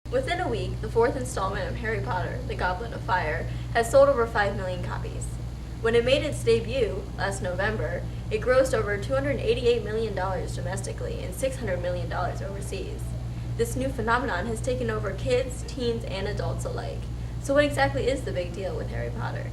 Within a week, the fourth installment of Harry Potter, The Goblet of Fire, has sold over 5 million copies. When it made its debut last November, it grossed over $288 million domestically and $600 million overseas. This new phenomenon has taken over kids, teens, and adults alike. So what exactly is the big deal with Harry Potter?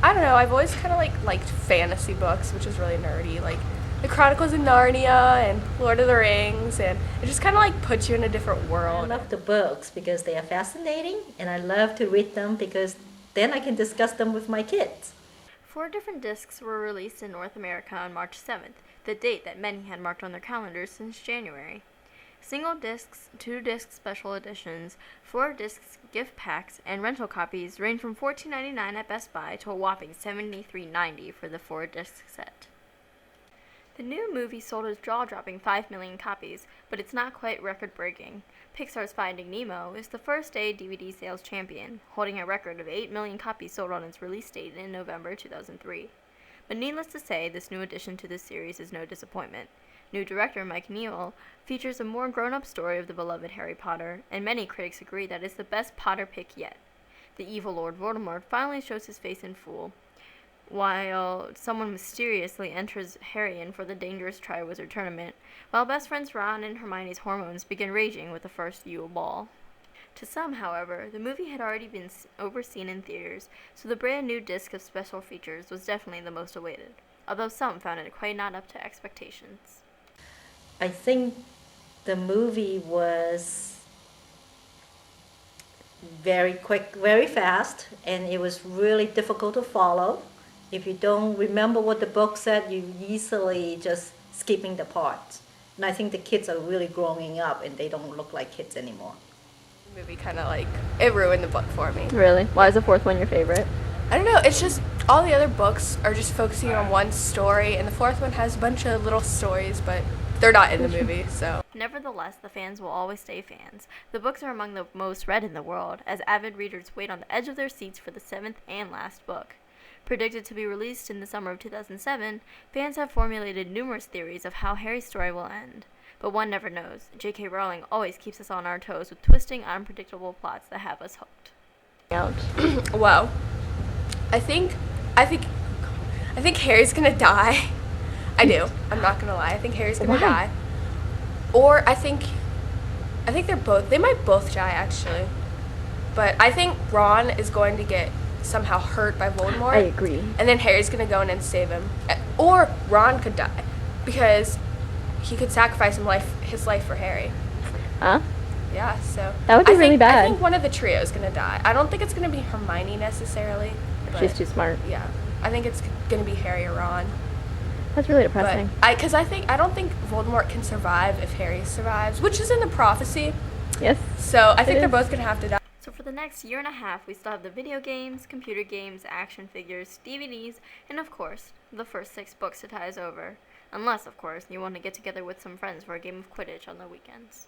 I don't know, I've always kind of liked fantasy books, which is really nerdy, like the Chronicles of Narnia and Lord of the Rings, and it just kind of puts you in a different I world. love the books because they are fascinating, and I love to read them because then I can discuss them with my kids. 4 different discs were released in North America on March 7th, the date that many had marked on their calendars since January. Single discs, 2-disc special editions, 4 discs gift packs, and rental copies range from $14.99 at Best Buy to a whopping $73.90 for the 4-disc set. The new movie sold its jaw-dropping 5 million copies, but it's not quite record-breaking. Pixar's Finding Nemo is the first-day DVD sales champion, holding a record of 8 million copies sold on its release date in November 2003. But needless to say, this new addition to the series is no disappointment. New director Mike Neill features a more grown-up story of the beloved Harry Potter, and many critics agree that it's the best Potter pick yet. The evil Lord Voldemort finally shows his face in full, while someone mysteriously enters Harry in for the dangerous Triwizard Tournament, while best friends Ron and Hermione's hormones begin raging with the first Yule Ball. To some, however, the movie had already been overseen in theaters, so the brand new disc of special features was definitely the most awaited, although some found it quite not up to expectations. I think the movie was very quick, very fast, and it was really difficult to follow. If you don't remember what the book said, you easily just skipping the parts. And I think the kids are really growing up and they don't look like kids anymore. The movie kind of it ruined the book for me. Really? Why is the 4th one your favorite? I don't know, it's just all the other books are just focusing on one story, and the 4th one has a bunch of little stories, but they're not in the movie, so. Nevertheless, the fans will always stay fans. The books are among the most read in the world, as avid readers wait on the edge of their seats for the 7th and last book. Predicted to be released in the summer of 2007, fans have formulated numerous theories of how Harry's story will end. But one never knows. J.K. Rowling always keeps us on our toes with twisting, unpredictable plots that have us hooked. Well, I think Harry's gonna die. I do. I'm not gonna lie. I think Harry's gonna die. Or I think they might both die actually. But I think Ron is going to get somehow hurt by Voldemort. I agree. And then Harry's gonna go in and save him. Or Ron could die because he could sacrifice his life for Harry. Huh? Yeah, so That would be really bad. I think one of the trio is gonna die. I don't think it's gonna be Hermione necessarily. But She's too smart. yeah, I think it's gonna be Harry or Ron. That's really depressing. But I don't think Voldemort can survive if Harry survives, which is in the prophecy. Yes. So I think they're both gonna have to die. So for the next year and a half, we still have the video games, computer games, action figures, DVDs, and of course, the first 6 books to tie us over. Unless, of course, you want to get together with some friends for a game of Quidditch on the weekends.